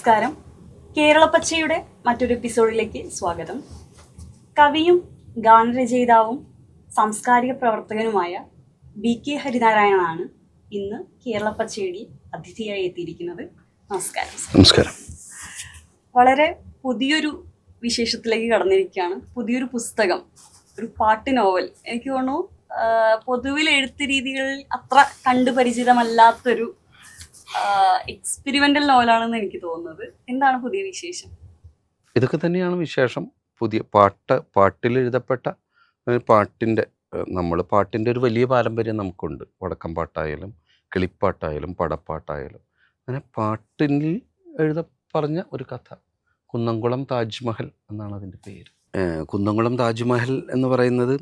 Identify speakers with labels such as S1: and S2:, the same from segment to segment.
S1: നമസ്കാരം. കേരളപ്പച്ചയുടെ മറ്റൊരു എപ്പിസോഡിലേക്ക് സ്വാഗതം. കവിയും ഗാനരചയിതാവും സാംസ്കാരിക പ്രവർത്തകനുമായ BK ഹരിനാരായണനാണ് ഇന്ന് കേരളപ്പച്ചയുടെ അതിഥിയായി എത്തിയിരിക്കുന്നത്. നമസ്കാരം.
S2: നമസ്കാരം.
S1: വളരെ പുതിയൊരു വിശേഷത്തിലേക്ക് കടന്നിരിക്കുകയാണ്. പുതിയൊരു പുസ്തകം, ഒരു പാട്ട് നോവൽ. എനിക്ക് തോന്നുന്നു പൊതുവിൽ എഴുത്ത് രീതികളിൽ അത്ര കണ്ടുപരിചിതമല്ലാത്തൊരു എക്സ്പെരിമെന്റൽ നോവലാണെന്ന് എനിക്ക് തോന്നുന്നത്. എന്താണ് പുതിയ വിശേഷം?
S2: ഇതൊക്കെ തന്നെയാണ് വിശേഷം. പുതിയ പാട്ടിൽ എഴുതപ്പെട്ട പാട്ടിൻ്റെ ഒരു വലിയ പാരമ്പര്യം നമുക്കുണ്ട്. വടക്കം പാട്ടായാലും കിളിപ്പാട്ടായാലും പടപ്പാട്ടായാലും അങ്ങനെ പാട്ടിൽ പറഞ്ഞ ഒരു കഥ. കുന്നംകുളം താജ്മഹൽ എന്നാണ് അതിൻ്റെ പേര്. കുന്നംകുളം താജ്മഹൽ എന്ന് പറയുന്നത്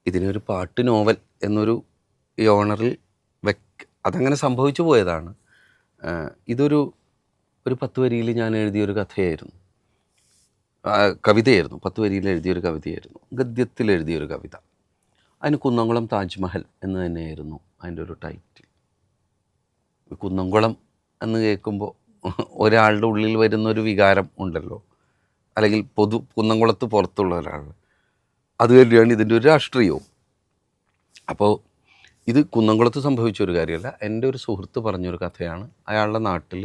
S2: ഇതിനൊരു പാട്ട് നോവൽ എന്നൊരു ഓണറിൽ അതങ്ങനെ സംഭവിച്ചു പോയതാണ്. ഇതൊരു 10 വരിയിൽ ഞാൻ എഴുതിയൊരു കഥയായിരുന്നു, കവിതയായിരുന്നു. 10 വരിയിൽ എഴുതിയൊരു കവിതയായിരുന്നു, ഗദ്യത്തിൽ എഴുതിയൊരു കവിത. അതിന് കുന്നംകുളം താജ്മഹൽ എന്ന് തന്നെയായിരുന്നു അതിൻ്റെ ഒരു ടൈറ്റിൽ. കുന്നംകുളം എന്ന് കേൾക്കുമ്പോൾ ഒരാളുടെ ഉള്ളിൽ വരുന്നൊരു വികാരം ഉണ്ടല്ലോ, അല്ലെങ്കിൽ കുന്നംകുളത്ത് പുറത്തുള്ള ഒരാൾ, അത് തന്നെയാണ് ഇതിൻ്റെ ഒരു രാഷ്ട്രീയവും. അപ്പോൾ ഇത് കുന്നംകുളത്ത് സംഭവിച്ചൊരു കാര്യമല്ല. എൻ്റെ ഒരു സുഹൃത്ത് പറഞ്ഞൊരു കഥയാണ്. അയാളുടെ നാട്ടിൽ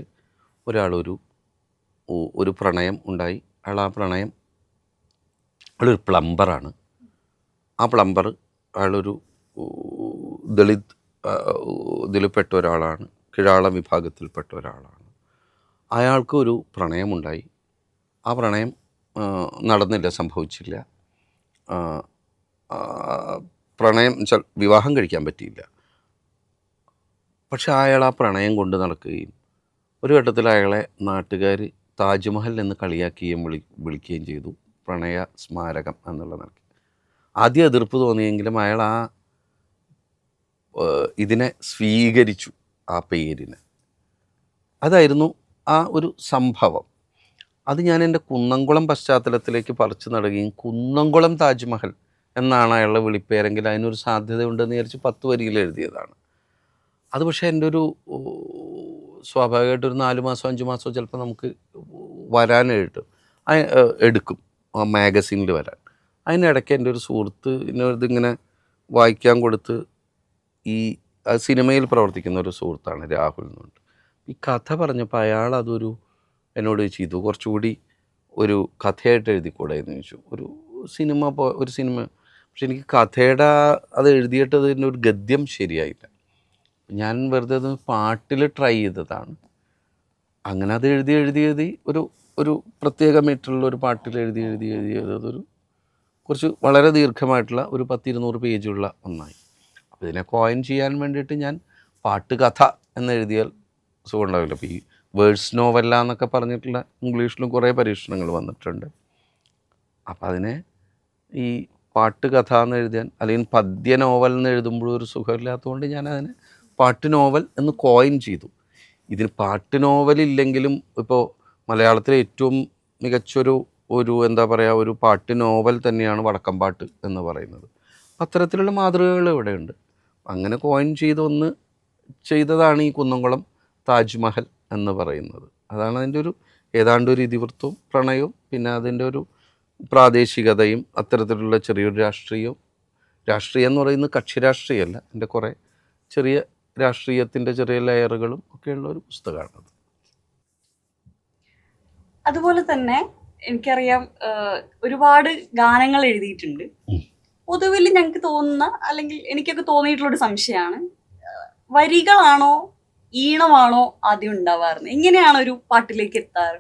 S2: ഒരു പ്രണയം ഉണ്ടായി. അയാളൊരു പ്ലംബറാണ്. ആ പ്ലംബർ അയാളൊരു ദളിത് ഇതിൽപ്പെട്ട ഒരാളാണ്, കിഴാള വിഭാഗത്തിൽപ്പെട്ട ഒരാളാണ്. അയാൾക്ക് ഒരു പ്രണയമുണ്ടായി. ആ പ്രണയം നടന്നില്ല, സംഭവിച്ചില്ല. വിവാഹം കഴിക്കാൻ പറ്റിയില്ല. പക്ഷെ അയാൾ ആ പ്രണയം കൊണ്ട് നടക്കുകയും ഒരു ഘട്ടത്തിൽ അയാളെ നാട്ടുകാർ താജ്മഹൽ എന്ന് കളിയാക്കുകയും വിളിക്കുകയും ചെയ്തു, പ്രണയ സ്മാരകം എന്നുള്ള നിലയ്ക്ക്. ആദ്യം എതിർപ്പ് തോന്നിയെങ്കിലും അയാൾ ഇതിനെ സ്വീകരിച്ചു, ആ പേരിനെ. അതായിരുന്നു ആ ഒരു സംഭവം. അത് ഞാൻ എൻ്റെ കുന്നംകുളം പശ്ചാത്തലത്തിലേക്ക് പറിച്ചു നടുകയും കുന്നംകുളം താജ്മഹൽ എന്നാണ് അയാളുടെ വിളിപ്പേരെങ്കിൽ അതിനൊരു സാധ്യതയുണ്ടെന്ന് വിചാരിച്ച് 10 വരിയിൽ എഴുതിയതാണ്. അത് പക്ഷേ എൻ്റെ ഒരു സ്വാഭാവികമായിട്ടൊരു 4 മാസം 5 മാസം ചിലപ്പോൾ നമുക്ക് എടുക്കും മാഗസീനിൽ വരാൻ. അതിനിടയ്ക്ക് എൻ്റെ ഒരു സുഹൃത്ത് ഇതിങ്ങനെ വായിക്കാൻ കൊടുത്ത്, ഈ സിനിമയിൽ പ്രവർത്തിക്കുന്ന ഒരു സുഹൃത്താണ്, രാഹുൽ എന്നുണ്ട്. ഈ കഥ പറഞ്ഞപ്പോൾ അയാൾ എന്നോട് ചെയ്തു, കുറച്ചുകൂടി ഒരു കഥയായിട്ട് എഴുതിക്കൂടെ എന്ന് ചോദിച്ചു. ഒരു സിനിമ. പക്ഷെ എനിക്ക് കഥയുടെ അത് എഴുതിയിട്ട് അതിൻ്റെ ഒരു ഗദ്യം ശരിയായില്ല. ഞാൻ വെറുതെ അത് പാട്ടിൽ ട്രൈ ചെയ്തതാണ്. അങ്ങനെ അത് എഴുതി ഒരു പ്രത്യേക മീറ്ററിലുള്ള ഒരു പാട്ടിൽ എഴുതിയതൊരു കുറച്ച് വളരെ ദീർഘമായിട്ടുള്ള ഒരു 10-200 പേജുള്ള ഒന്നായി. അപ്പോൾ ഇതിനെ കോയിൻ ചെയ്യാൻ വേണ്ടിയിട്ട് ഞാൻ പാട്ട് കഥ എന്നെഴുതിയാൽ സുഖം ഉണ്ടാവില്ല. അപ്പോൾ ഈ വേഴ്സ് നോവല്ല എന്നൊക്കെ പറഞ്ഞിട്ടുള്ള ഇംഗ്ലീഷിലും കുറേ പരീക്ഷണങ്ങൾ വന്നിട്ടുണ്ട്. അപ്പോൾ അതിനെ ഈ പാട്ട് കഥ എന്ന് എഴുതാൻ, അല്ലെങ്കിൽ പദ്യ നോവൽ എന്ന് എഴുതുമ്പോഴും ഒരു സുഖമില്ലാത്തതുകൊണ്ട് ഞാൻ അതിനെ പാട്ട് നോവൽ എന്ന് കോയിൻ ചെയ്തു. ഇതിന് പാട്ട് നോവലില്ലെങ്കിലും ഇപ്പോൾ മലയാളത്തിലെ ഏറ്റവും മികച്ചൊരു ഒരു പാട്ട് നോവൽ തന്നെയാണ് വടക്കം പാട്ട് എന്ന് പറയുന്നത്. അത്തരത്തിലുള്ള മാതൃകകൾ ഇവിടെയുണ്ട്. അങ്ങനെ കോയിൻ ചെയ്തതാണ് ഈ കുന്നംകുളം താജ്മഹൽ എന്ന് പറയുന്നത്. അതാണ് അതിൻ്റെ ഏതാണ്ട് ഒരു ഇതിവൃത്തവും പ്രണയവും, പിന്നെ അതിൻ്റെ ഒരു പ്രാദേശികതയും, അത്തരത്തിലുള്ള ചെറിയൊരു രാഷ്ട്രീയം എന്ന് പറയുന്നത് കക്ഷി രാഷ്ട്രീയമല്ല, എൻ്റെ കുറേ ചെറിയ രാഷ്ട്രീയത്തിൻ്റെ ചെറിയ ലെയറുകളും ഒക്കെയുള്ള ഒരു പുസ്തകമാണത്.
S1: അതുപോലെ തന്നെ എനിക്കറിയാം ഒരുപാട് ഗാനങ്ങൾ എഴുതിയിട്ടുണ്ട്. പൊതുവിൽ ഞങ്ങൾക്ക് തോന്നുന്ന, അല്ലെങ്കിൽ എനിക്കൊക്കെ തോന്നിയിട്ടുള്ളൊരു സംശയമാണ്, വരികളാണോ ഈണമാണോ ആദ്യം ഉണ്ടാവാറുണ്ട്? എങ്ങനെയാണ് ഒരു പാട്ടിലേക്ക് എത്താറ്?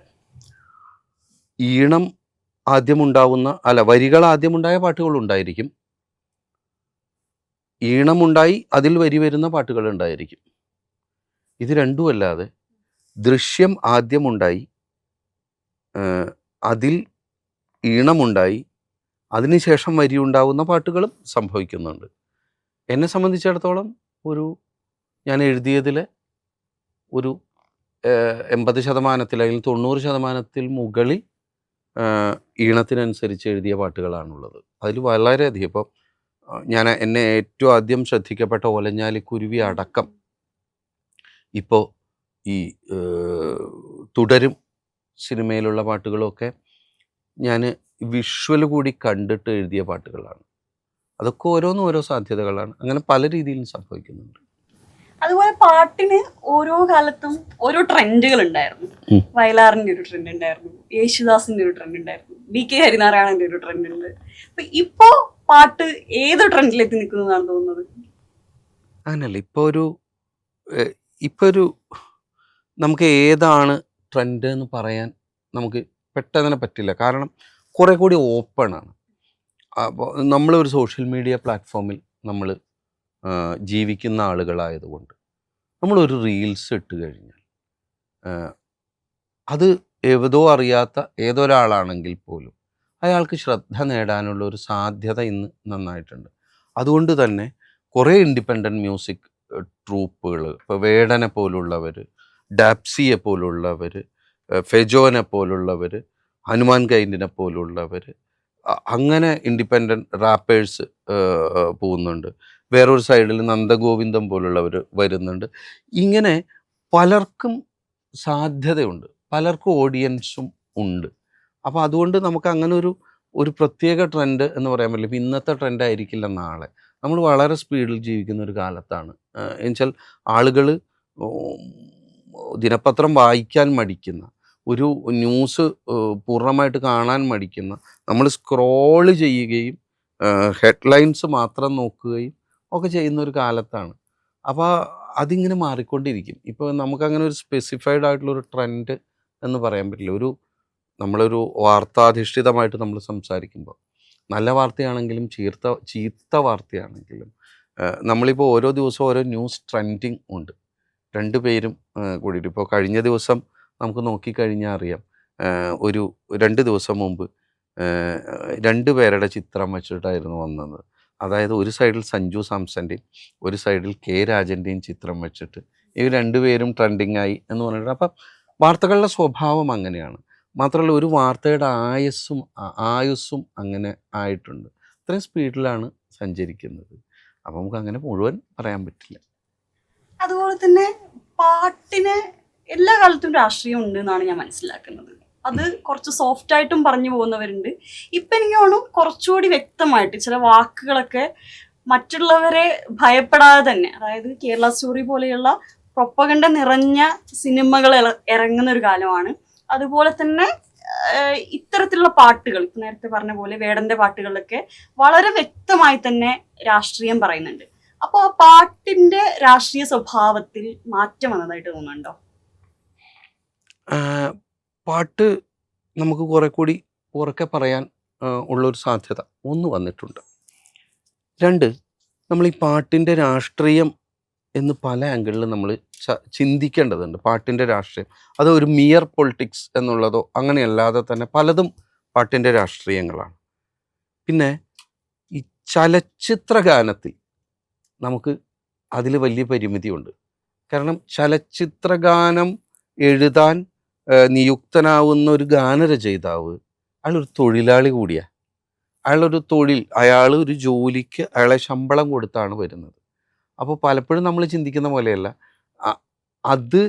S2: ഈണം വരികൾ ആദ്യമുണ്ടായ പാട്ടുകളുണ്ടായിരിക്കും. ഈണമുണ്ടായി അതിൽ വരി വരുന്ന പാട്ടുകൾ ഉണ്ടായിരിക്കും. ഇത് രണ്ടുമല്ലാതെ ദൃശ്യം ആദ്യമുണ്ടായി, അതിൽ ഈണമുണ്ടായി, അതിനുശേഷം വരി ഉണ്ടാവുന്ന പാട്ടുകളും സംഭവിക്കുന്നുണ്ട്. എന്നെ സംബന്ധിച്ചിടത്തോളം ഞാൻ എഴുതിയതിൽ ഒരു 80% അല്ലെങ്കിൽ 90% മുകളിൽ ഈണത്തിനനുസരിച്ച് എഴുതിയ പാട്ടുകളാണുള്ളത്. അതിൽ വളരെയധികം, ഇപ്പം എന്നെ ഏറ്റവും ആദ്യം ശ്രദ്ധിക്കപ്പെട്ട ഓലഞ്ഞാലിക്കുരുവി അടക്കം ഇപ്പോൾ ഈ തുടരും സിനിമയിലുള്ള പാട്ടുകളൊക്കെ ഞാൻ വിഷ്വൽ കൂടി കണ്ടിട്ട് എഴുതിയ പാട്ടുകളാണ്. അതൊക്കെ ഓരോന്നും ഓരോ സാധ്യതകളാണ്. അങ്ങനെ പല രീതിയിലും സംഭവിക്കുന്നുണ്ട്.
S1: അതുപോലെ പാട്ടിന് ഓരോ കാലത്തും ഓരോ ട്രെൻഡുകൾ ഉണ്ടായിരുന്നു. വയലാറിന്റെ ഒരു ട്രെൻഡ് ഉണ്ടായിരുന്നു, യേശുദാസിന്റെ ഒരു ട്രെൻഡ് ഉണ്ടായിരുന്നു, DK ഹരിനാരായണന്റെ ഒരു ട്രെൻഡ് ഉണ്ട്. അപ്പൊ ഇപ്പോ പാട്ട് ഏത് ട്രെൻഡിലെത്തി നിൽക്കുന്നതാണ് തോന്നുന്നത്?
S2: അങ്ങനെയല്ല, ഇപ്പോൾ ഒരു നമുക്ക് ഏതാണ് ട്രെൻഡ് എന്ന് പറയാൻ നമുക്ക് പെട്ടെന്ന് പറ്റില്ല. കാരണം കുറേ കൂടി ഓപ്പണാണ്. അപ്പോൾ നമ്മളൊരു സോഷ്യൽ മീഡിയ പ്ലാറ്റ്ഫോമിൽ നമ്മൾ ജീവിക്കുന്ന ആളുകളായതുകൊണ്ട് നമ്മളൊരു റീൽസ് ഇട്ട് കഴിഞ്ഞാൽ അത് ഏതോ അറിയാത്ത ഏതൊരാളാണെങ്കിൽ പോലും അയാൾക്ക് ശ്രദ്ധ നേടാനുള്ള ഒരു സാധ്യത ഇന്ന് നന്നായിട്ടുണ്ട്. അതുകൊണ്ട് തന്നെ കുറേ ഇൻഡിപെൻഡൻറ്റ് മ്യൂസിക് ട്രൂപ്പുകൾ, ഇപ്പോൾ വേടനെ പോലുള്ളവർ, ഡാപ്സിയെ പോലുള്ളവർ, ഫെജോനെ പോലുള്ളവർ, ഹനുമാൻ കൈൻഡിനെ പോലുള്ളവർ, അങ്ങനെ ഇൻഡിപെൻഡൻറ്റ് റാപ്പേഴ്സ് പോകുന്നുണ്ട്. വേറൊരു സൈഡിൽ നന്ദഗോവിന്ദം പോലുള്ളവർ വരുന്നുണ്ട്. ഇങ്ങനെ പലർക്കും സാധ്യതയുണ്ട്, പലർക്കും ഓഡിയൻസും ഉണ്ട്. അപ്പോൾ അതുകൊണ്ട് നമുക്ക് അങ്ങനെ ഒരു പ്രത്യേക ട്രെൻഡ് എന്ന് പറയാൻ പറ്റില്ല. ഇപ്പം ഇന്നത്തെ ട്രെൻഡ് ആയിരിക്കില്ല നാളെ. നമ്മൾ വളരെ സ്പീഡിൽ ജീവിക്കുന്ന ഒരു കാലത്താണ്. എന്നുവെച്ചാൽ ആളുകൾ ദിനപത്രം വായിക്കാൻ മടിക്കുന്ന, ഒരു ന്യൂസ് പൂർണ്ണമായിട്ട് കാണാൻ മടിക്കുന്ന, നമ്മൾ സ്ക്രോള് ചെയ്യുകയും ഹെഡ്ലൈൻസ് മാത്രം നോക്കുകയും ഒക്കെ ചെയ്യുന്ന ഒരു കാലത്താണ്. അപ്പോൾ അതിങ്ങനെ മാറിക്കൊണ്ടിരിക്കും. ഇപ്പോൾ നമുക്കങ്ങനെ ഒരു സ്പെസിഫൈഡ് ആയിട്ടുള്ളൊരു ട്രെൻഡ് എന്ന് പറയാൻ പറ്റില്ല. നമ്മളൊരു വാർത്താധിഷ്ഠിതമായിട്ട് നമ്മൾ സംസാരിക്കുമ്പോൾ നല്ല വാർത്തയാണെങ്കിലും ചീത്ത വാർത്തയാണെങ്കിലും നമ്മളിപ്പോൾ ഓരോ ദിവസവും ഓരോ ന്യൂസ് ട്രെൻഡിങ് ഉണ്ട്. രണ്ടുപേരും കൂടിയിട്ട് ഇപ്പോൾ കഴിഞ്ഞ ദിവസം നമുക്ക് നോക്കിക്കഴിഞ്ഞാൽ അറിയാം, ഒരു 2 ദിവസം മുമ്പ് 2 പേരുടെ ചിത്രം വെച്ചിട്ടായിരുന്നു വന്നത്. അതായത് ഒരു സൈഡിൽ സഞ്ജു സാംസൻ്റെയും ഒരു സൈഡിൽ K രാജൻ്റെയും ചിത്രം വെച്ചിട്ട് ഇവർ 2 പേരും ട്രെൻഡിങ് ആയി എന്ന് പറഞ്ഞിട്ട്. അപ്പം വാർത്തകളുടെ സ്വഭാവം അങ്ങനെയാണ്. മാത്രമല്ല ഒരു വാർത്തയുടെ ആയുസ്സും അങ്ങനെ ആയിട്ടുണ്ട്. അത്രയും സ്പീഡിലാണ് സഞ്ചരിക്കുന്നത്. അപ്പം നമുക്ക് അങ്ങനെ മുഴുവൻ പറയാൻ പറ്റില്ല.
S1: അതുപോലെ തന്നെ പാട്ടിന് എല്ലാ കാലത്തും രാഷ്ട്രീയം ഉണ്ട് എന്നാണ് ഞാൻ മനസ്സിലാക്കുന്നത്. അത് കുറച്ച് സോഫ്റ്റ് ആയിട്ടും പറഞ്ഞു പോകുന്നവരുണ്ട്. ഇപ്പം എനിക്ക് തോന്നുന്നു കുറച്ചുകൂടി വ്യക്തമായിട്ട് ചില വാക്കുകളൊക്കെ മറ്റുള്ളവരെ ഭയപ്പെടാതെ തന്നെ, അതായത് കേരള സ്റ്റോറി പോലെയുള്ള പ്രൊപ്പഗണ്ട നിറഞ്ഞ സിനിമകൾ ഇറങ്ങുന്ന ഒരു കാലമാണ്. അതുപോലെ തന്നെ ഇത്തരത്തിലുള്ള പാട്ടുകൾ, ഇപ്പം നേരത്തെ പറഞ്ഞ പോലെ വേടന്റെ പാട്ടുകളിലൊക്കെ വളരെ വ്യക്തമായി തന്നെ രാഷ്ട്രീയം പറയുന്നുണ്ട്. അപ്പോൾ ആ പാട്ടിന്റെ രാഷ്ട്രീയ സ്വഭാവത്തിൽ മാറ്റം വന്നതായിട്ട് തോന്നുന്നുണ്ടോ?
S2: പാട്ട് നമുക്ക് കുറെ കൂടി ഉറക്കെ പറയാൻ ഉള്ളൊരു സാധ്യത ഒന്ന് വന്നിട്ടുണ്ട്. 2, നമ്മൾ ഈ പാട്ടിൻ്റെ രാഷ്ട്രീയം എന്ന് പല ആംഗിളിൽ നമ്മൾ ചിന്തിക്കേണ്ടതുണ്ട്. പാട്ടിൻ്റെ രാഷ്ട്രീയം അത് ഒരു മിയർ പൊളിറ്റിക്സ് എന്നുള്ളതോ അങ്ങനെയല്ലാതെ തന്നെ പലതും പാട്ടിൻ്റെ രാഷ്ട്രീയങ്ങളാണ്. പിന്നെ ഈ ചലച്ചിത്ര ഗാനത്തിൽ നമുക്ക് അതിൽ വലിയ പരിമിതിയുണ്ട്. കാരണം ചലച്ചിത്ര ഗാനം എഴുതാൻ നിയുക്തനാവുന്ന ഒരു ഗാനരചയിതാവ് അയാളൊരു തൊഴിലാളി കൂടിയാണ്. അയാളൊരു തൊഴിൽ, അയാൾ ഒരു ജോലിക്ക് അയാളെ ശമ്പളം കൊടുത്താണ് വരുന്നത്. അപ്പോൾ പലപ്പോഴും നമ്മൾ ചിന്തിക്കുന്ന പോലെയല്ല, അത്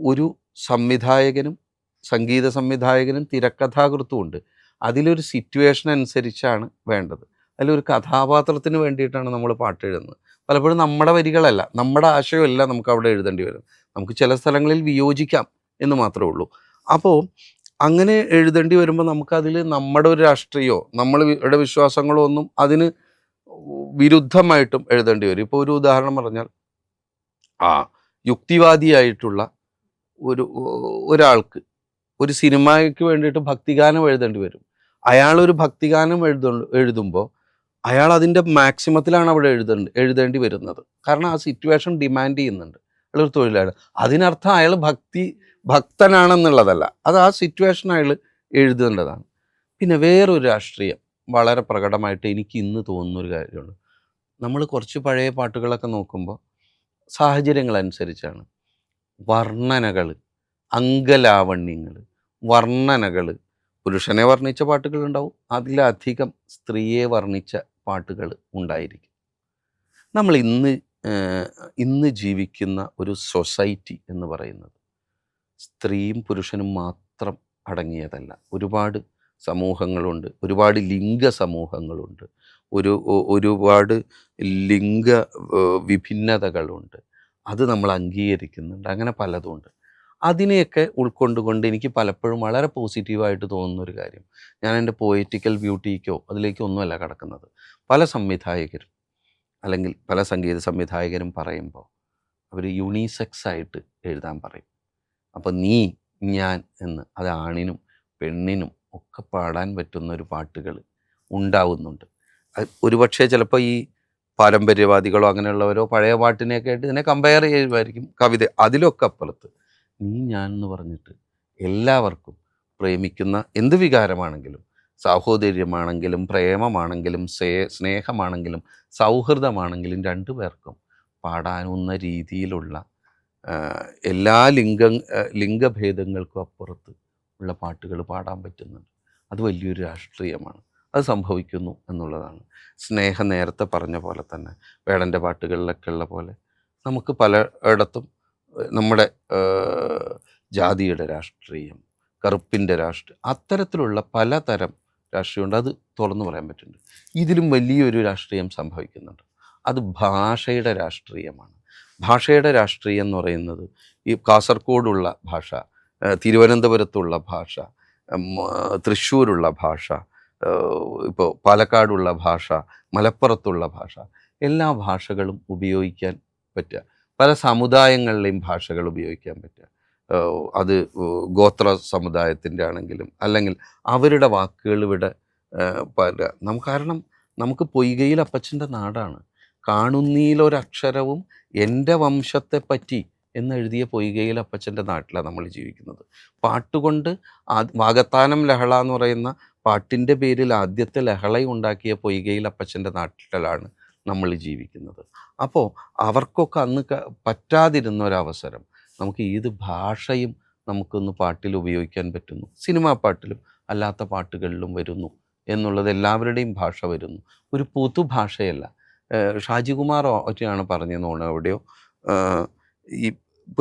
S2: ഒരു സംവിധായകനും സംഗീത സംവിധായകനും തിരക്കഥാകൃത്തുമുണ്ട്. അതിലൊരു സിറ്റുവേഷൻ അനുസരിച്ചാണ് വേണ്ടത്. അതിലൊരു കഥാപാത്രത്തിന് വേണ്ടിയിട്ടാണ് നമ്മൾ പാട്ട് എഴുതുന്നത്. പലപ്പോഴും നമ്മുടെ വരികളല്ല, നമ്മുടെ ആശയമല്ല നമുക്ക് അവിടെ എഴുതേണ്ടി വരും. നമുക്ക് ചില സ്ഥലങ്ങളിൽ വിയോജിക്കാം എന്ന് മാത്രമേ ഉള്ളൂ. അപ്പോൾ അങ്ങനെ എഴുതേണ്ടി വരുമ്പോൾ നമുക്കതിൽ നമ്മുടെ ഒരു രാഷ്ട്രീയമോ നമ്മളുടെ വിശ്വാസങ്ങളോ ഒന്നും അതിന് വിരുദ്ധമായിട്ടും എഴുതേണ്ടി വരും. ഇപ്പോൾ ഒരു ഉദാഹരണം പറഞ്ഞാൽ, യുക്തിവാദിയായിട്ടുള്ള ഒരാൾക്ക് ഒരു സിനിമയ്ക്ക് വേണ്ടിയിട്ട് ഭക്തിഗാനം എഴുതേണ്ടി വരും. അയാളൊരു ഭക്തിഗാനം എഴുതുമ്പോൾ അയാൾ അതിൻ്റെ മാക്സിമത്തിലാണ് അവിടെ എഴുതേണ്ടി വരുന്നത്. കാരണം ആ സിറ്റുവേഷൻ ഡിമാൻഡ് ചെയ്യുന്നുണ്ട്. അയാളൊരു തൊഴിലാണ്. അതിനർത്ഥം അയാൾ ഭക്തനാണെന്നുള്ളതല്ല, അത് ആ സിറ്റുവേഷൻ അയാൾ എഴുതേണ്ടതാണ്. പിന്നെ വേറൊരു രാഷ്ട്രീയം വളരെ പ്രകടമായിട്ട് എനിക്ക് ഇന്ന് തോന്നുന്നൊരു കാര്യമുണ്ട്. നമ്മൾ കുറച്ച് പഴയ പാട്ടുകളൊക്കെ നോക്കുമ്പോൾ സാഹചര്യങ്ങളനുസരിച്ചാണ് വർണ്ണനകൾ, അംഗലാവണ്യങ്ങൾ, വർണ്ണനകൾ. പുരുഷനെ വർണ്ണിച്ച പാട്ടുകളുണ്ടാവും, അതിലധികം സ്ത്രീയെ വർണ്ണിച്ച പാട്ടുകൾ ഉണ്ടായിരിക്കും. നമ്മൾ ഇന്ന് ജീവിക്കുന്ന ഒരു സൊസൈറ്റി എന്ന് പറയുന്നത് സ്ത്രീയും പുരുഷനും മാത്രം അടങ്ങിയതല്ല. ഒരുപാട് സമൂഹങ്ങളുണ്ട്, ഒരുപാട് ലിംഗ സമൂഹങ്ങളുണ്ട്, ഒരുപാട് ലിംഗ വിഭിന്നതകളുണ്ട്. അത് നമ്മൾ അംഗീകരിക്കുന്നുണ്ട്. അങ്ങനെ പലതുമുണ്ട്. അതിനെയൊക്കെ ഉൾക്കൊണ്ടുകൊണ്ട് എനിക്ക് പലപ്പോഴും വളരെ പോസിറ്റീവായിട്ട് തോന്നുന്നൊരു കാര്യം, ഞാൻ എൻ്റെ പോയറ്റിക്കൽ ബ്യൂട്ടിക്കോ അതിലേക്കോ ഒന്നുമല്ല കടക്കുന്നത്. പല സംവിധായകരും അല്ലെങ്കിൽ പല സംഗീത സംവിധായകരും പറയുമ്പോൾ അവർ യൂണിസെക്സ് ആയിട്ട് എഴുതാൻ പറയും. അപ്പോൾ നീ, ഞാൻ എന്ന്, അത് ആണിനും പെണ്ണിനും ഒക്കെ പാടാൻ പറ്റുന്ന ഒരു പാട്ടുകൾ ഉണ്ടാവുന്നുണ്ട്. ഒരുപക്ഷെ ചിലപ്പോൾ ഈ പാരമ്പര്യവാദികളോ അങ്ങനെയുള്ളവരോ പഴയ പാട്ടിനെയൊക്കെ ആയിട്ട് ഇതിനെ കമ്പയർ ചെയ്യുമായിരിക്കും. കവിത അതിലൊക്കെ അപ്പുറത്ത് നീ, ഞാൻ എന്ന് പറഞ്ഞിട്ട് എല്ലാവർക്കും പ്രേമിക്കുന്ന എന്ത് വികാരമാണെങ്കിലും, സാഹോദര്യമാണെങ്കിലും പ്രേമമാണെങ്കിലും സ്നേഹമാണെങ്കിലും സൗഹൃദമാണെങ്കിലും രണ്ടു പേർക്കും പാടാവുന്ന രീതിയിലുള്ള എല്ലാ ലിംഗഭേദങ്ങൾക്കും അപ്പുറത്ത് ഉള്ള പാട്ടുകൾ പാടാൻ പറ്റുന്നുണ്ട്. അത് വലിയൊരു രാഷ്ട്രീയമാണ്. അത് സംഭവിക്കുന്നു എന്നുള്ളതാണ്. സ്നേഹം നേരത്തെ പറഞ്ഞ പോലെ തന്നെ വേടൻ്റെ പാട്ടുകളിലൊക്കെ ഉള്ള പോലെ നമുക്ക് പലയിടത്തും നമ്മുടെ ജാതിയുടെ രാഷ്ട്രീയം, കറുപ്പിൻ്റെ രാഷ്ട്രീയം, അത്തരത്തിലുള്ള പലതരം രാഷ്ട്രീയമുണ്ട്. അത് തുറന്നു പറയാൻ പറ്റുന്നുണ്ട്. ഇതിലും വലിയൊരു രാഷ്ട്രീയം സംഭവിക്കുന്നുണ്ട്. അത് ഭാഷയുടെ രാഷ്ട്രീയമാണ്. ഭാഷയുടെ രാഷ്ട്രീയം എന്ന് പറയുന്നത് ഈ കാസർഗോഡുള്ള ഭാഷ, തിരുവനന്തപുരത്തുള്ള ഭാഷ, തൃശ്ശൂരുള്ള ഭാഷ, ഇപ്പോൾ പാലക്കാടുള്ള ഭാഷ, മലപ്പുറത്തുള്ള ഭാഷ, എല്ലാ ഭാഷകളും ഉപയോഗിക്കാൻ പറ്റുക, പല സമുദായങ്ങളിലെയും ഭാഷകൾ ഉപയോഗിക്കാൻ പറ്റുക. അത് ഗോത്ര സമുദായത്തിൻ്റെ ആണെങ്കിലും അല്ലെങ്കിൽ അവരുടെ വാക്കുകൾ ഇവിടെ കാരണം നമുക്ക് പൊയ്കയിൽ അപ്പച്ചൻ്റെ നാടാണ്. കാണുന്നീലൊരക്ഷരവും എൻ്റെ വംശത്തെ പറ്റി എന്നെഴുതിയ പൊയ്കയിൽ അപ്പച്ചൻ്റെ നാട്ടിലാണ് നമ്മൾ ജീവിക്കുന്നത്. പാട്ടുകൊണ്ട് വാകത്താനം ലഹള എന്ന് പറയുന്ന പാട്ടിൻ്റെ പേരിൽ ആദ്യത്തെ ലഹളയുണ്ടാക്കിയ പൊയ്കയിൽ അപ്പച്ചൻ്റെ നാട്ടിലാണ് നമ്മൾ ജീവിക്കുന്നത്. അപ്പോൾ അവർക്കൊക്കെ അന്ന് പറ്റാതിരുന്ന ഒരവസരം നമുക്ക് ഏത് ഭാഷയും നമുക്കൊന്ന് പാട്ടിൽ ഉപയോഗിക്കാൻ പറ്റുന്നു. സിനിമാ പാട്ടിലും അല്ലാത്ത പാട്ടുകളിലും വരുന്നു എന്നുള്ളത്, എല്ലാവരുടെയും ഭാഷ വരുന്നു. ഒരു പൊതുഭാഷയല്ല. ഷാജികുമാർ ഒറ്റയാണ് പറഞ്ഞതെന്ന് തോന്നുന്നു എവിടെയോ, ഈ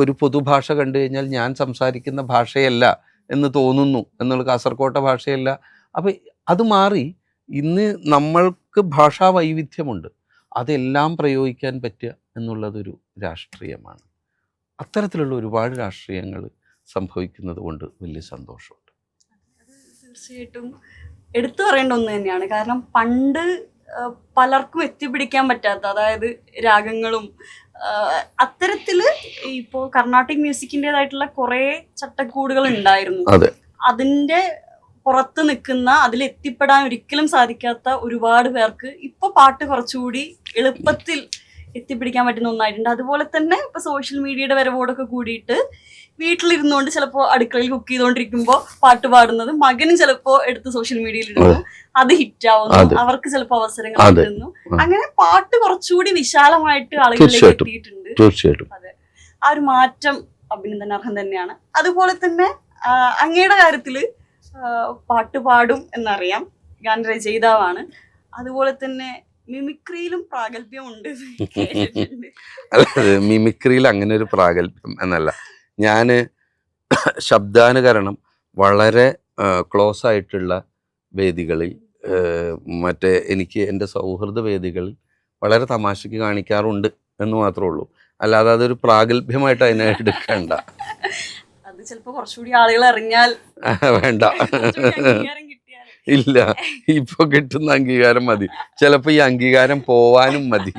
S2: ഒരു പൊതുഭാഷ കണ്ടു കഴിഞ്ഞാൽ ഞാൻ സംസാരിക്കുന്ന ഭാഷയല്ല എന്ന് തോന്നുന്നു എന്നുള്ള, കാസർകോട്ടെ ഭാഷയല്ല. അപ്പം അത് മാറി ഇന്ന് നമ്മൾക്ക് ഭാഷാ വൈവിധ്യമുണ്ട്. അതെല്ലാം പ്രയോഗിക്കാൻ പറ്റുക എന്നുള്ളതൊരു രാഷ്ട്രീയമാണ്. അത്തരത്തിലുള്ള ഒരുപാട് രാഷ്ട്രീയങ്ങൾ സംഭവിക്കുന്നത് കൊണ്ട് വലിയ സന്തോഷമുണ്ട്.
S1: തീർച്ചയായിട്ടും എടുത്തു പറയേണ്ട ഒന്ന് തന്നെയാണ്. കാരണം പണ്ട് പലർക്കും എത്തിപ്പിടിക്കാൻ പറ്റാത്ത, അതായത് രാഗങ്ങളും അത്തരത്തില് ഇപ്പോൾ കർണാട്ടിക് മ്യൂസിക്കിൻ്റെതായിട്ടുള്ള കുറേ ചട്ടക്കൂടുകൾ ഉണ്ടായിരുന്നു. അതിൻ്റെ പുറത്ത് നിൽക്കുന്ന, അതിലെത്തിപ്പെടാൻ ഒരിക്കലും സാധിക്കാത്ത ഒരുപാട് പേർക്ക് ഇപ്പൊ പാട്ട് കുറച്ചുകൂടി എളുപ്പത്തിൽ എത്തിപ്പിടിക്കാൻ പറ്റുന്ന ഒന്നായിട്ടുണ്ട്. അതുപോലെ തന്നെ ഇപ്പൊ സോഷ്യൽ മീഡിയയുടെ വരവോടൊക്കെ കൂടിയിട്ട് വീട്ടിലിരുന്നുകൊണ്ട് ചിലപ്പോൾ അടുക്കളയിൽ കുക്ക് ചെയ്തുകൊണ്ടിരിക്കുമ്പോൾ പാട്ട് പാടുന്നത് മകനും ചിലപ്പോൾ എടുത്ത് സോഷ്യൽ മീഡിയയിൽ ഇടുന്നു, അത് ഹിറ്റാവുന്നു, അവർക്ക് ചിലപ്പോൾ അവസരങ്ങൾ കിട്ടുന്നു. അങ്ങനെ പാട്ട് കുറച്ചുകൂടി വിശാലമായിട്ട് ആളുകളിലേക്ക് എത്തിയിട്ടുണ്ട്. അതെ, ആ ഒരു മാറ്റം അഭിനന്ദനാർഹം തന്നെയാണ്. അതുപോലെ തന്നെ അങ്ങയുടെ കാര്യത്തില് പാട്ട് പാടും എന്നറിയാം, ഗാനരചയിതാവാണ്. അതുപോലെ തന്നെ മിമിക്രിയിലും പ്രാഗൽഭ്യമുണ്ട്.
S2: മിമിക്രിയിൽ അങ്ങനെ ഒരു പ്രാഗൽഭ്യം എന്നല്ല, ഞാൻ ശബ്ദാനുകരണം വളരെ ക്ലോസ് ആയിട്ടുള്ള വേദികളിൽ, മറ്റേ എനിക്ക് എൻ്റെ സൗഹൃദ വേദികളിൽ വളരെ തമാശയ്ക്ക് കാണിക്കാറുണ്ട് എന്ന് മാത്രമേ ഉള്ളൂ. അല്ലാതെ അതൊരു പ്രാഗൽഭ്യമായിട്ട് അതിനെ എടുക്കണ്ട.
S1: അത് ചിലപ്പോൾ കുറച്ചുകൂടി ആളുകൾ അറിഞ്ഞാൽ
S2: വേണ്ട, ഇല്ല, ഇപ്പൊ കിട്ടുന്ന അംഗീകാരം മതി. ചിലപ്പോ ഈ അംഗീകാരം പോവാനും മതി.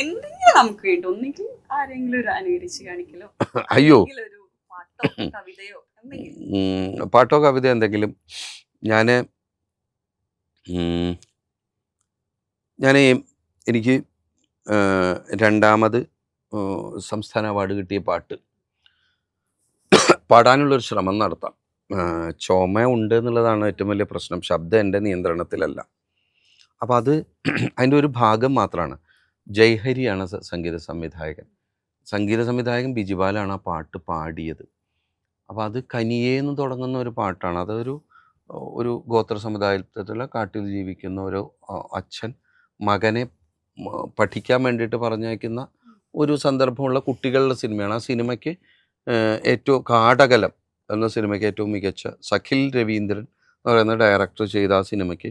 S1: എന്തെങ്കിലും നമുക്ക് വേണ്ടി ഒന്നെങ്കിൽ ആരെങ്കിലും ഒരു അനുകരിച്ച് കാണിക്കലോ,
S2: അയ്യോ
S1: പാട്ടോ
S2: കവിത എന്തെങ്കിലും. എനിക്ക് രണ്ടാമത് സംസ്ഥാന അവാർഡ് കിട്ടിയ പാട്ട് പാടാനുള്ളൊരു ശ്രമം നടത്താം. ചുമ ഉണ്ട് എന്നുള്ളതാണ് ഏറ്റവും വലിയ പ്രശ്നം. ശബ്ദം എൻ്റെ നിയന്ത്രണത്തിലല്ല. അപ്പം അതിൻ്റെ ഒരു ഭാഗം മാത്രമാണ്. ജയ്ഹരിയാണ് സംഗീത സംവിധായകൻ ബിജിപാലാണ് ആ പാട്ട് പാടിയത്. അപ്പോൾ അത് കനിയേന്ന് തുടങ്ങുന്ന ഒരു പാട്ടാണ്. ഒരു ഗോത്ര സമുദായത്തിലുള്ള കാട്ടിൽ ജീവിക്കുന്ന ഒരു അച്ഛൻ മകനെ പഠിക്കാൻ വേണ്ടിയിട്ട് പറഞ്ഞയക്കുന്ന ഒരു സന്ദർഭമുള്ള കുട്ടികളുടെ സിനിമയാണ്. ആ സിനിമയ്ക്ക് ഏറ്റവും കാടകലം എന്ന സിനിമയ്ക്ക് ഏറ്റവും മികച്ച സഖിൽ രവീന്ദ്രൻ എന്ന് പറയുന്ന ഡയറക്ടർ ചെയ്ത ആ സിനിമയ്ക്ക്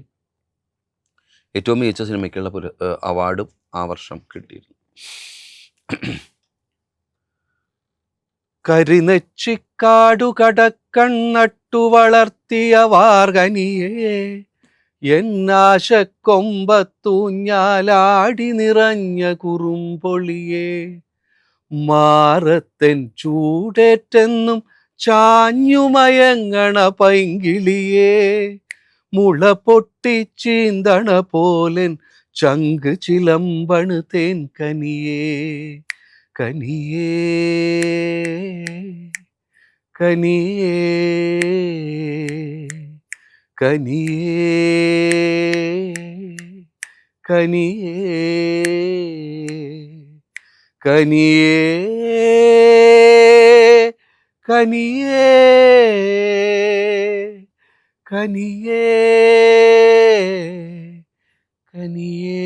S2: ഏറ്റവും മികച്ച സിനിമയ്ക്കുള്ള അവാർഡും ആ വർഷം കിട്ടിയിരുന്നു. കരിനെച്ചിക്കാടു കടക്കണ്ണട്ടു വളർത്തിയ വാർഗനിയേ എന്നാശക്കൊമ്പത്തൂഞ്ഞാലാടി നിറഞ്ഞ കുറുമ്പൊളിയേ മാറത്തൻ ചൂടേറ്റെന്നും ചാഞ്ഞുമയങ്ങണ പൈങ്കിളിയേ മുള പൊട്ടിച്ചീന്തണ പോലൻ ചങ്ക് ചിലമ്പണ് തേൻ കനിയേ കനിയേ കനിയേ കനിയേ കനിയേ കനിയേ കനിയേ കനിയേ കനിയേ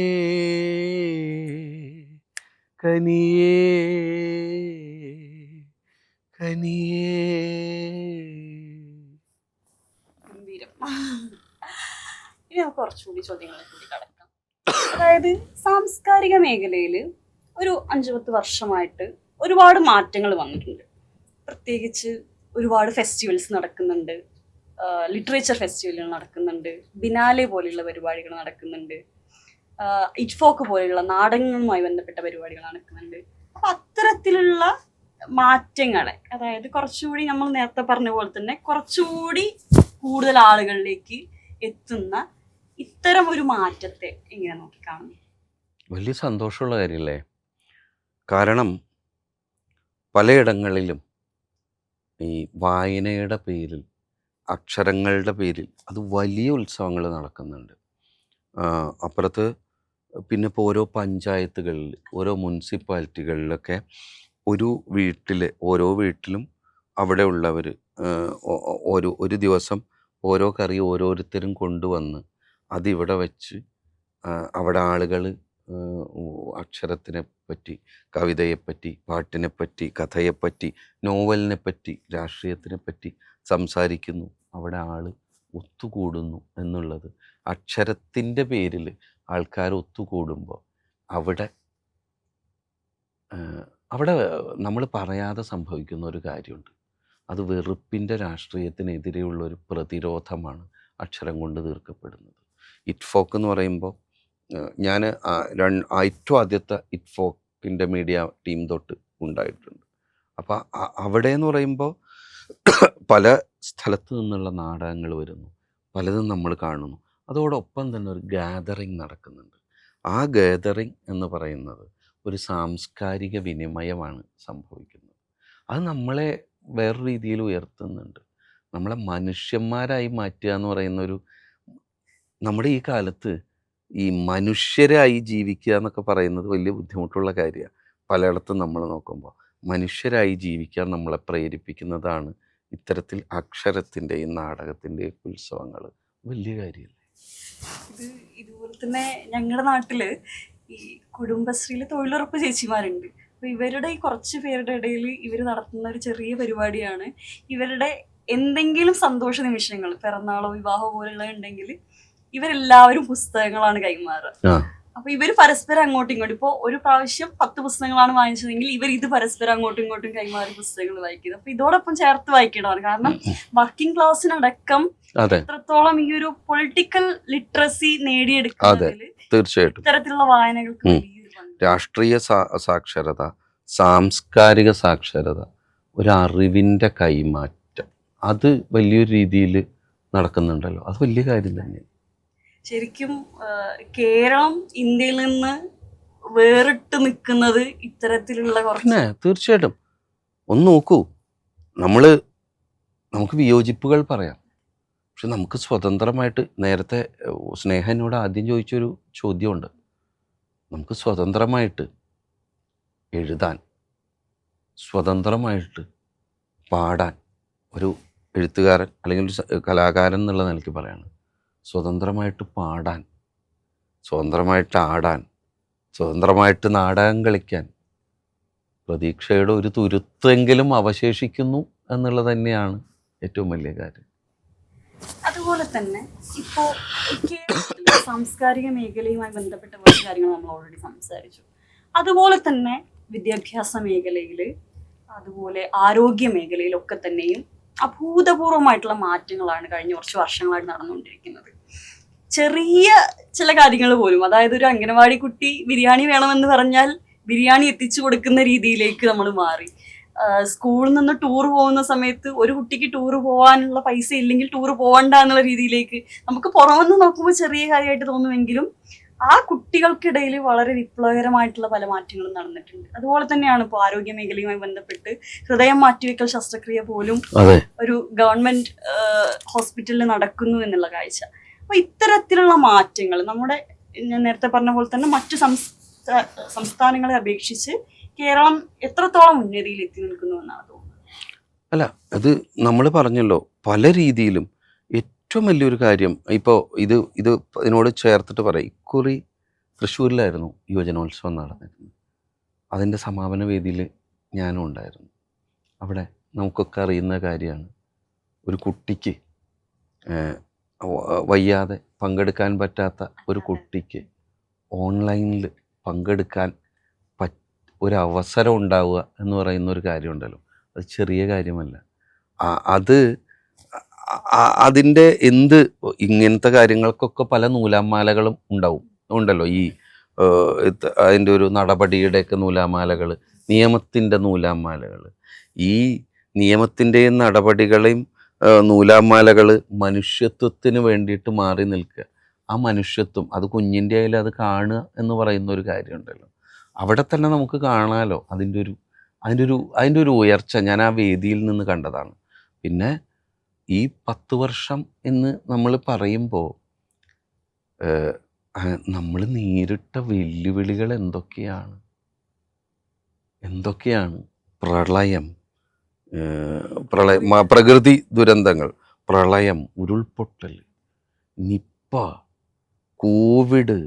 S2: കനിയേ കനിയേ.
S1: ഗംഭീരം. ഇനി നമുക്ക് കുറച്ചുകൂടി ചോദ്യങ്ങളെ കൂടി കടക്കാം. അതായത് സാംസ്കാരിക മേഖലയിൽ ഒരു 5-10 വർഷമായിട്ട് ഒരുപാട് മാറ്റങ്ങൾ വന്നിട്ടുണ്ട്. പ്രത്യേകിച്ച് ഒരുപാട് ഫെസ്റ്റിവൽസ് നടക്കുന്നുണ്ട്, ലിറ്ററേച്ചർ ഫെസ്റ്റിവലുകൾ നടക്കുന്നുണ്ട്, ബിനാലെ പോലെയുള്ള പരിപാടികൾ നടക്കുന്നുണ്ട്, ഇറ്റ്ഫോക്ക് പോലെയുള്ള നാടകങ്ങളുമായി ബന്ധപ്പെട്ട പരിപാടികൾ നടക്കുന്നുണ്ട്. അപ്പം അത്തരത്തിലുള്ള മാറ്റങ്ങളെ, അതായത് കുറച്ചുകൂടി നമ്മൾ നേരത്തെ പറഞ്ഞ പോലെ തന്നെ കുറച്ചുകൂടി കൂടുതൽ ആളുകളിലേക്ക് എത്തുന്ന ഇത്തരം ഒരു മാറ്റത്തെ എങ്ങനെ നോക്കിക്കാണുന്നു?
S2: വലിയ സന്തോഷമുള്ള കാര്യമല്ലേ? കാരണം പലയിടങ്ങളിലും ഈ വായനയുടെ പേരിൽ, അക്ഷരങ്ങളുടെ പേരിൽ അത് വലിയ ഉത്സവങ്ങൾ നടക്കുന്നുണ്ട്. അപ്പുറത്ത് പിന്നെ ഇപ്പോൾ ഓരോ പഞ്ചായത്തുകളിൽ, ഓരോ മുനിസിപ്പാലിറ്റികളിലൊക്കെ ഓരോ വീട്ടിലും അവിടെ ഉള്ളവർ ഒരു ദിവസം ഓരോ കറി ഓരോരുത്തരും കൊണ്ടുവന്ന് അതിവിടെ വെച്ച് അവിടെ ആളുകൾ അക്ഷരത്തിനെ പറ്റി, കവിതയെപ്പറ്റി, പാട്ടിനെപ്പറ്റി, കഥയെപ്പറ്റി, നോവലിനെപ്പറ്റി, രാഷ്ട്രീയത്തിനെപ്പറ്റി സംസാരിക്കുന്നു. അവിടെ ആൾ ഒത്തുകൂടുന്നു എന്നുള്ളത്, അക്ഷരത്തിൻ്റെ പേരിൽ ആൾക്കാർ ഒത്തുകൂടുമ്പോൾ അവിടെ നമ്മൾ പറയാതെ സംഭവിക്കുന്ന ഒരു കാര്യമുണ്ട്. അത് വെറുപ്പിൻ്റെ രാഷ്ട്രീയത്തിനെതിരെയുള്ള ഒരു പ്രതിരോധമാണ് അക്ഷരം കൊണ്ട് തീർക്കപ്പെടുന്നത്. ഇറ്റ്ഫോക്ക് എന്ന് പറയുമ്പോൾ ഞാൻ ഏറ്റവും ആദ്യത്തെ ഇറ്റ്ഫോക്കിൻ്റെ മീഡിയ ടീം തൊട്ട് ഉണ്ടായിട്ടുണ്ട്. അപ്പോൾ അവിടെ എന്ന് പറയുമ്പോൾ പല സ്ഥലത്തു നിന്നുള്ള നാടകങ്ങൾ വരുന്നു, പലതും നമ്മൾ കാണുന്നു. അതോടൊപ്പം തന്നെ ഒരു ഗാദറിങ് നടക്കുന്നുണ്ട്. ആ ഗാദറിങ് എന്ന് പറയുന്നത് ഒരു സാംസ്കാരിക വിനിമയമാണ് സംഭവിക്കുന്നത്. അത് നമ്മളെ വേറൊരു രീതിയിൽ ഉയർത്തുന്നുണ്ട്. നമ്മളെ മനുഷ്യന്മാരായി മാറ്റുക എന്ന് പറയുന്നൊരു, നമ്മുടെ ഈ കാലത്ത് ഈ മനുഷ്യരായി ജീവിക്കുക എന്നൊക്കെ പറയുന്നത് വലിയ ബുദ്ധിമുട്ടുള്ള കാര്യമാണ്. പലയിടത്തും നമ്മൾ നോക്കുമ്പോൾ മനുഷ്യരായി ജീവിക്കാൻ നമ്മളെ പ്രേരിപ്പിക്കുന്നതാണ് ഇത്തരത്തിൽ അക്ഷരത്തിൻ്റെയും നാടകത്തിൻ്റെയും ഉത്സവങ്ങൾ. വലിയ കാര്യമല്ലേ
S1: ഇത്? ഇതുപോലെ തന്നെ ഞങ്ങളുടെ നാട്ടില് ഈ കുടുംബശ്രീയിലെ തൊഴിലുറപ്പ് ചേച്ചിമാരുണ്ട്. അപ്പൊ ഇവരുടെ ഈ കുറച്ച് പേരുടെ ഇടയിൽ ഇവർ നടത്തുന്ന ഒരു ചെറിയ പരിപാടിയാണ്, ഇവരുടെ എന്തെങ്കിലും സന്തോഷ നിമിഷങ്ങൾ, പിറന്നാളോ വിവാഹമോ പോലുള്ള ഉണ്ടെങ്കിൽ ഇവരെല്ലാവരും പുസ്തകങ്ങളാണ് കൈമാറുക. അപ്പൊ ഇവര് പരസ്പരം അങ്ങോട്ടും ഇങ്ങോട്ടും, ഇപ്പോൾ ഒരു പ്രാവശ്യം 10 പുസ്തകങ്ങളാണ് വാങ്ങിച്ചതെങ്കിൽ ഇവർ ഇത് പരസ്പരം അങ്ങോട്ടും ഇങ്ങോട്ടും കൈമാറി പുസ്തകങ്ങൾ വായിക്കുന്നത്. അപ്പൊ ഇതോടൊപ്പം ചേർത്ത് വായിക്കേണ്ടതാണ്. കാരണം വർക്കിംഗ് ക്ലാസ്സിനടക്കം എത്രത്തോളം ഈ ഒരു പൊളിറ്റിക്കൽ ലിറ്ററസി നേടിയെടുക്കുന്നതിൽ
S2: തീർച്ചയായിട്ടും
S1: ഇത്തരത്തിലുള്ള വായനകൾക്ക്
S2: രാഷ്ട്രീയ സാക്ഷരത, സാംസ്കാരിക സാക്ഷരത, ഒരു അറിവിൻ്റെ കൈമാറ്റം, അത് വലിയൊരു രീതിയിൽ നടക്കുന്നുണ്ടല്ലോ. അത് വലിയ കാര്യം തന്നെ.
S1: ശരിക്കും കേരളം ഇന്ത്യയിൽ നിന്ന് വേറിട്ട് നിൽക്കുന്നത് ഇത്തരത്തിലുള്ള
S2: പിന്നെ തീർച്ചയായിട്ടും ഒന്ന് നോക്കൂ, നമുക്ക് വിയോജിപ്പുകൾ പറയാം, പക്ഷെ നമുക്ക് സ്വതന്ത്രമായിട്ട്, നേരത്തെ സ്നേഹ എന്നോട് ആദ്യം ചോദിച്ചൊരു ചോദ്യമുണ്ട്, നമുക്ക് സ്വതന്ത്രമായിട്ട് എഴുതാൻ, സ്വതന്ത്രമായിട്ട് പാടാൻ, ഒരു എഴുത്തുകാരൻ അല്ലെങ്കിൽ ഒരു കലാകാരൻ എന്നുള്ള നിലയ്ക്ക് പറയാണ്, സ്വതന്ത്രമായിട്ട് പാടാൻ, സ്വതന്ത്രമായിട്ട് ആടാൻ, സ്വതന്ത്രമായിട്ട് നാടകം കളിക്കാൻ പ്രതീക്ഷയുടെ ഒരു തുരുത്തെങ്കിലും അവശേഷിക്കുന്നു എന്നുള്ളത് തന്നെയാണ് ഏറ്റവും വലിയ കാര്യം.
S1: അതുപോലെ തന്നെ ഇപ്പോൾ കേരളത്തിലെ സാംസ്കാരിക മേഖലയുമായി ബന്ധപ്പെട്ട കുറച്ച് കാര്യങ്ങൾ നമ്മൾ ഓൾറെഡി സംസാരിച്ചു. അതുപോലെ തന്നെ വിദ്യാഭ്യാസ മേഖലയിൽ, അതുപോലെ ആരോഗ്യ മേഖലയിലൊക്കെ തന്നെയും അഭൂതപൂർവമായിട്ടുള്ള മാറ്റങ്ങളാണ് കഴിഞ്ഞ കുറച്ച് വർഷങ്ങളായിട്ട് നടന്നുകൊണ്ടിരിക്കുന്നത്. ചെറിയ ചില കാര്യങ്ങൾ പോലും, അതായത് ഒരു അംഗനവാടി കുട്ടി ബിരിയാണി വേണമെന്ന് പറഞ്ഞാൽ ബിരിയാണി എത്തിച്ചു കൊടുക്കുന്ന രീതിയിലേക്ക് നമ്മൾ മാറി. സ്കൂളിൽ നിന്ന് ടൂർ പോകുന്ന സമയത്ത് ഒരു കുട്ടിക്ക് ടൂർ പോകാനുള്ള പൈസ ഇല്ലെങ്കിൽ ടൂർ പോകണ്ട എന്നുള്ള രീതിയിലേക്ക് നമുക്ക് പുറമെന്ന് നോക്കുമ്പോൾ ചെറിയ കാര്യമായിട്ട് തോന്നുമെങ്കിലും ആ കുട്ടികൾക്കിടയിൽ വളരെ വിപ്ലവകരമായിട്ടുള്ള പല മാറ്റങ്ങളും നടന്നിട്ടുണ്ട്. അതുപോലെ തന്നെയാണ് ഇപ്പോൾ ആരോഗ്യ മേഖലയുമായി ബന്ധപ്പെട്ട് ഹൃദയം മാറ്റിവെക്കൽ ശസ്ത്രക്രിയ പോലും ഒരു ഗവൺമെന്റ് ഹോസ്പിറ്റലിൽ നടക്കുന്നു എന്നുള്ള കാഴ്ച. അപ്പോൾ ഇത്തരത്തിലുള്ള മാറ്റങ്ങൾ നമ്മുടെ, ഞാൻ നേരത്തെ പറഞ്ഞ പോലെ തന്നെ മറ്റു സംസ്ഥാനങ്ങളെ അപേക്ഷിച്ച് കേരളം എത്രത്തോളം ഉന്നതിയിൽ എത്തി നിൽക്കുന്നു എന്നാണ് തോന്നുന്നത്.
S2: അല്ല, അത് നമ്മൾ പറഞ്ഞല്ലോ, പല രീതിയിലും ഏറ്റവും വലിയൊരു കാര്യം ഇപ്പോൾ ഇതിനോട് ചേർത്തിട്ട് പറയാം. ഇക്കുറി തൃശ്ശൂരിലായിരുന്നു യുവജനോത്സവം നടന്നിരുന്നത്. അതിൻ്റെ സമാപന വേദിയിൽ ഞാനും ഉണ്ടായിരുന്നു. അവിടെ നമുക്കൊക്കെ അറിയുന്ന കാര്യമാണ്, ഒരു കുട്ടിക്ക് വയ്യാതെ പങ്കെടുക്കാൻ പറ്റാത്ത ഒരു കുട്ടിക്ക് ഓൺലൈനിൽ പങ്കെടുക്കാൻ ഒരവസരം ഉണ്ടാവുക എന്ന് പറയുന്ന ഒരു കാര്യമുണ്ടല്ലോ, അത് ചെറിയ കാര്യമല്ല. അത് അതിൻ്റെ ഇങ്ങനത്തെ കാര്യങ്ങൾക്കൊക്കെ പല നൂലാമാലകളും ഉണ്ടല്ലോ. ഈ അതിൻ്റെ ഒരു നടപടിയുടെയൊക്കെ നൂലാമാലകൾ, നിയമത്തിൻ്റെ നൂലാമാലകൾ. ഈ നിയമത്തിൻ്റെയും നടപടികളെയും നൂലാമാലകൾ മനുഷ്യത്വത്തിന് വേണ്ടിയിട്ട് മാറി നിൽക്കുക. ആ മനുഷ്യത്വം അത് കുഞ്ഞിൻ്റെ ആയാലും അത് കാണുക എന്ന് പറയുന്ന ഒരു കാര്യമുണ്ടല്ലോ. അവിടെ തന്നെ നമുക്ക് കാണാമല്ലോ അതിൻ്റെ ഒരു ഉയർച്ച. ഞാൻ ആ വേദിയിൽ നിന്ന് കണ്ടതാണ്. പിന്നെ ഈ 10 വർഷം എന്ന് നമ്മൾ പറയുമ്പോൾ നമ്മൾ നേരിട്ട വെല്ലുവിളികൾ എന്തൊക്കെയാണ്? പ്രളയം, പ്രകൃതി ദുരന്തങ്ങൾ, പ്രളയം, ഉരുൾപൊട്ടൽ, നിപ്പ, കോവിഡ്,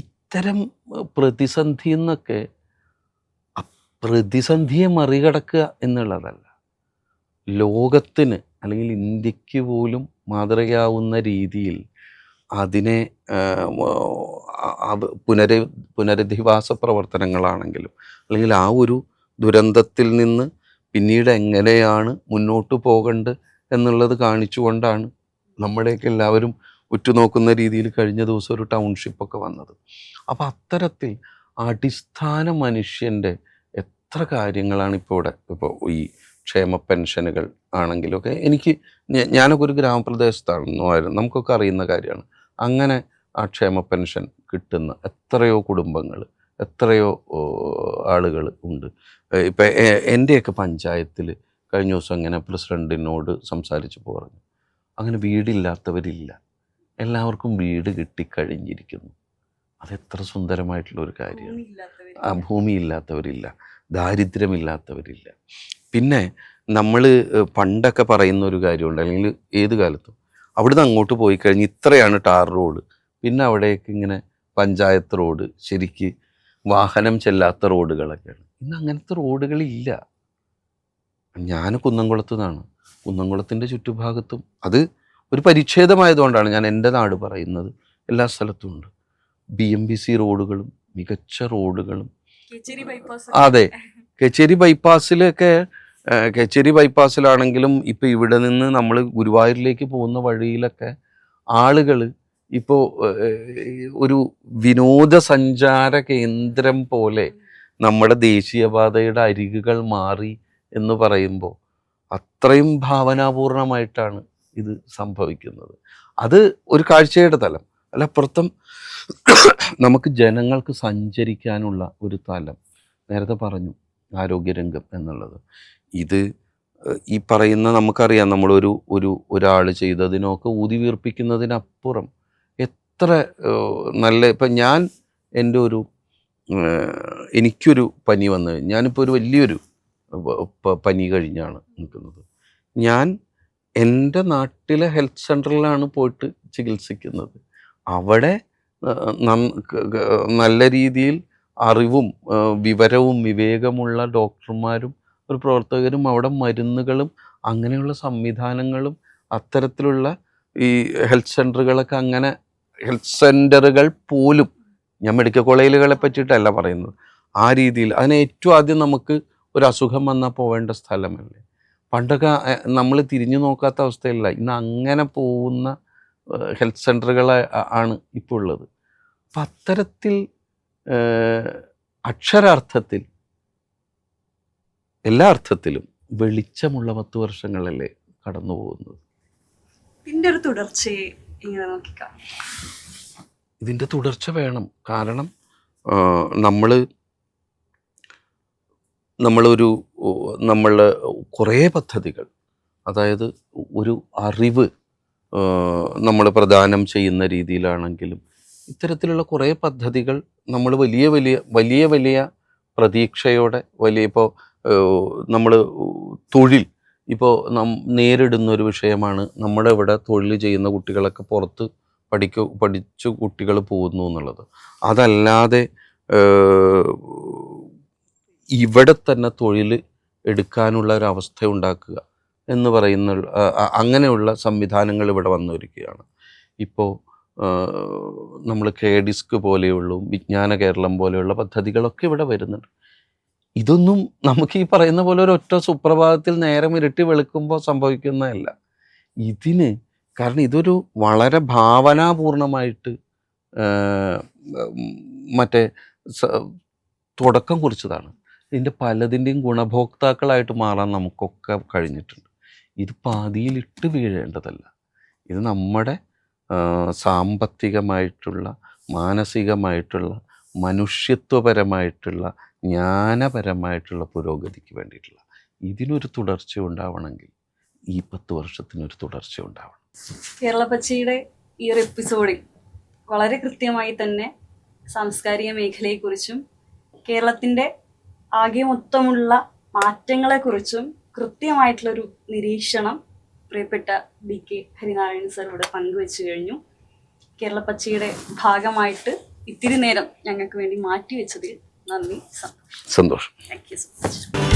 S2: ഇത്തരം പ്രതിസന്ധി എന്നൊക്കെ പ്രതിസന്ധിയെ മറികടക്കുക എന്നുള്ളതല്ല, ലോകത്തിന് അല്ലെങ്കിൽ ഇന്ത്യക്ക് പോലും മാതൃകയാവുന്ന രീതിയിൽ അതിനെ പുനരധിവാസ പ്രവർത്തനങ്ങളാണെങ്കിലും, അല്ലെങ്കിൽ ആ ഒരു ദുരന്തത്തിൽ നിന്ന് പിന്നീട് എങ്ങനെയാണ് മുന്നോട്ട് പോകേണ്ടത് എന്നുള്ളത് കാണിച്ചുകൊണ്ടാണ് നമ്മുടെയൊക്കെ എല്ലാവരും ഉറ്റുനോക്കുന്ന രീതിയിൽ കഴിഞ്ഞ ദിവസം ഒരു ടൗൺഷിപ്പൊക്കെ വന്നത്. അപ്പം അത്തരത്തിൽ അടിസ്ഥാന മനുഷ്യൻ്റെ എത്ര കാര്യങ്ങളാണ് ഇപ്പോൾ ഈ ക്ഷേമ പെൻഷനുകൾ ആണെങ്കിലൊക്കെ ഞാനൊക്കെ ഒരു ഗ്രാമപ്രദേശത്താണെന്നായിരുന്നു, നമുക്കൊക്കെ അറിയുന്ന കാര്യമാണ്. അങ്ങനെ ആ ക്ഷേമ പെൻഷൻ കിട്ടുന്ന എത്രയോ കുടുംബങ്ങൾ, എത്രയോ ആളുകൾ ഉണ്ട്. ഇപ്പം എൻ്റെയൊക്കെ പഞ്ചായത്തിൽ കഴിഞ്ഞ ദിവസം ഇങ്ങനെ പ്രസിഡൻറ്റിനോട് സംസാരിച്ചപ്പോൾ പറഞ്ഞു, അങ്ങനെ വീടില്ലാത്തവരില്ല, എല്ലാവർക്കും വീട് കിട്ടിക്കഴിഞ്ഞിരിക്കുന്നു. അതെത്ര സുന്ദരമായിട്ടുള്ളൊരു കാര്യമാണ്. ഭൂമിയില്ലാത്തവരില്ല, ദാരിദ്ര്യമില്ലാത്തവരില്ല. പിന്നെ നമ്മൾ പണ്ടൊക്കെ പറയുന്ന ഒരു കാര്യമുണ്ട്, അല്ലെങ്കിൽ ഏത് കാലത്തും അവിടുന്ന് അങ്ങോട്ട് പോയി കഴിഞ്ഞ് ഇത്രയാണ് ടാർ റോഡ്, പിന്നെ അവിടേക്ക് ഇങ്ങനെ പഞ്ചായത്ത് റോഡ്, ശരിക്ക് വാഹനം ചെല്ലാത്ത റോഡുകളൊക്കെയാണ്. ഇന്ന് അങ്ങനത്തെ റോഡുകളില്ല. ഞാൻ കുന്നംകുളത്തു നിന്നാണ്. കുന്നംകുളത്തിൻ്റെ ചുറ്റുഭാഗത്തും അത് ഒരു പരിച്ഛേദമായതുകൊണ്ടാണ് ഞാൻ എൻ്റെ നാട് പറയുന്നത്. എല്ലാ സ്ഥലത്തും ഉണ്ട് BMBC റോഡുകളും മികച്ച റോഡുകളും. അതെ, കേച്ചേരി ബൈപ്പാസിലാണെങ്കിലും ഇപ്പോൾ ഇവിടെ നിന്ന് നമ്മൾ ഗുരുവായൂരിലേക്ക് പോകുന്ന വഴിയിലൊക്കെ ആളുകൾ ഇപ്പോൾ ഒരു വിനോദസഞ്ചാര കേന്ദ്രം പോലെ നമ്മുടെ ദേശീയപാതയുടെ അരികുകൾ മാറി എന്ന് പറയുമ്പോൾ അത്രയും ഭാവനാപൂർണമായിട്ടാണ് ഇത് സംഭവിക്കുന്നത്. അത് ഒരു കാഴ്ചയുടെ തലം. അല്ലപ്പുറത്തും നമുക്ക് ജനങ്ങൾക്ക് സഞ്ചരിക്കാനുള്ള ഒരു തലം. നേരത്തെ പറഞ്ഞു ആരോഗ്യരംഗം എന്നുള്ളത്. ഇത് ഈ പറയുന്ന നമുക്കറിയാം, ഒരാൾ ചെയ്തതിനൊക്കെ ഊതി വീർപ്പിക്കുന്നതിനപ്പുറം എത്ര നല്ല. ഇപ്പം എനിക്കൊരു പനി വന്ന്, ഞാനിപ്പോൾ ഒരു വലിയൊരു പനി കഴിഞ്ഞാണ് നിൽക്കുന്നത്. ഞാൻ എൻ്റെ നാട്ടിലെ ഹെൽത്ത് സെൻ്ററിലാണ് പോയിട്ട് ചികിത്സിക്കുന്നത്. അവിടെ നല്ല രീതിയിൽ അറിവും വിവരവും വിവേകമുള്ള ഡോക്ടർമാരും ഒരു പ്രവർത്തകരും അവിടെ മരുന്നുകളും അങ്ങനെയുള്ള സംവിധാനങ്ങളും അത്തരത്തിലുള്ള ഈ ഹെൽത്ത് സെൻ്ററുകളൊക്കെ അങ്ങനെ ഹെൽത്ത് സെൻ്ററുകൾ പോലും, ഞാൻ മെഡിക്കൽ കോളേജുകളെ പറ്റിയിട്ടല്ല പറയുന്നത്, ആ രീതിയിൽ അതിന് ഏറ്റവും ആദ്യം നമുക്ക് ഒരു അസുഖം വന്നാൽ പോവേണ്ട സ്ഥലമല്ലേ. പണ്ടൊക്കെ നമ്മൾ തിരിഞ്ഞു നോക്കാത്ത അവസ്ഥയില്ല. ഇന്ന് അങ്ങനെ പോകുന്ന ഹെൽത്ത് സെൻ്ററുകൾ ആണ് ഇപ്പോൾ ഉള്ളത്. അപ്പം അത്തരത്തിൽ അക്ഷരാർത്ഥത്തിൽ എല്ലാ അർത്ഥത്തിലും വെളിച്ചമുള്ള 10 വർഷങ്ങളല്ലേ കടന്നു പോകുന്നത്.
S1: ഇതിന്റെ ഒരു തുടർച്ചയെ ഇങ്ങനെ നോക്കിക്കാം.
S2: ഇതിൻ്റെ തുടർച്ച വേണം. കാരണം നമ്മൾ കുറേ പദ്ധതികൾ, അതായത് ഒരു അറിവ് നമ്മൾ പ്രദാനം ചെയ്യുന്ന രീതിയിലാണെങ്കിലും ഇത്തരത്തിലുള്ള കുറേ പദ്ധതികൾ നമ്മൾ വലിയ വലിയ വലിയ വലിയ പ്രതീക്ഷയോടെ ഇപ്പോൾ നമ്മൾ തൊഴിൽ ഇപ്പോൾ നേരിടുന്നൊരു വിഷയമാണ്. നമ്മുടെ ഇവിടെ തൊഴിൽ ചെയ്യുന്ന കുട്ടികളൊക്കെ പുറത്ത് പഠിച്ചു കുട്ടികൾ പോകുന്നു എന്നുള്ളത്. അതല്ലാതെ ഇവിടെ തന്നെ തൊഴിൽ എടുക്കാനുള്ള ഒരു അവസ്ഥ ഉണ്ടാക്കുക എന്ന് പറയുന്ന അങ്ങനെയുള്ള സംവിധാനങ്ങൾ ഇവിടെ വന്നിരിക്കുകയാണ്. ഇപ്പോൾ നമ്മൾ KDISC പോലെയുള്ള വിജ്ഞാന കേരളം പോലെയുള്ള പദ്ധതികളൊക്കെ ഇവിടെ വരുന്നുണ്ട്. ഇതൊന്നും നമുക്ക് ഈ പറയുന്ന പോലെ ഒരു ഒറ്റ സുപ്രഭാതത്തിൽ നേരം ഇരുട്ടി വെളുക്കുമ്പോൾ സംഭവിക്കുന്നതല്ല. കാരണം ഇതൊരു വളരെ ഭാവനാപൂർണമായിട്ട് തുടക്കം കുറിച്ചതാണ്. ഇതിൻ്റെ പലതിൻ്റെയും ഗുണഭോക്താക്കളായിട്ട് മാറാൻ നമുക്കൊക്കെ കഴിഞ്ഞിട്ടുണ്ട്. ഇത് പാതിയിലിട്ട് വീഴേണ്ടതല്ല. ഇത് നമ്മുടെ സാമ്പത്തികമായിട്ടുള്ള, മാനസികമായിട്ടുള്ള, മനുഷ്യത്വപരമായിട്ടുള്ള, ജ്ഞാനപരമായിട്ടുള്ള പുരോഗതിക്ക് വേണ്ടിയിട്ടുള്ള ഇതിനൊരു തുടർച്ച ഉണ്ടാവണമെങ്കിൽ ഈ 10 വർഷത്തിനൊരു തുടർച്ച ഉണ്ടാവണം.
S1: കേരള പച്ചയുടെ ഈ ഒരു എപ്പിസോഡിൽ വളരെ കൃത്യമായി തന്നെ സാംസ്കാരിക മേഖലയെക്കുറിച്ചും കേരളത്തിൻ്റെ ആകെ മൊത്തമുള്ള മാറ്റങ്ങളെക്കുറിച്ചും കൃത്യമായിട്ടുള്ളൊരു നിരീക്ഷണം പ്രിയപ്പെട്ട BK ഹരിനാരായണൻ സർ ഇവിടെ പങ്കുവെച്ചു കഴിഞ്ഞു. കേരള പച്ചയുടെ ഭാഗമായിട്ട് ഇത്തിരി നേരം ഞങ്ങൾക്ക് വേണ്ടി മാറ്റിവെച്ചതിൽ നന്ദി, സന്തോഷം.
S2: സന്തോഷം.
S1: Thank you so much.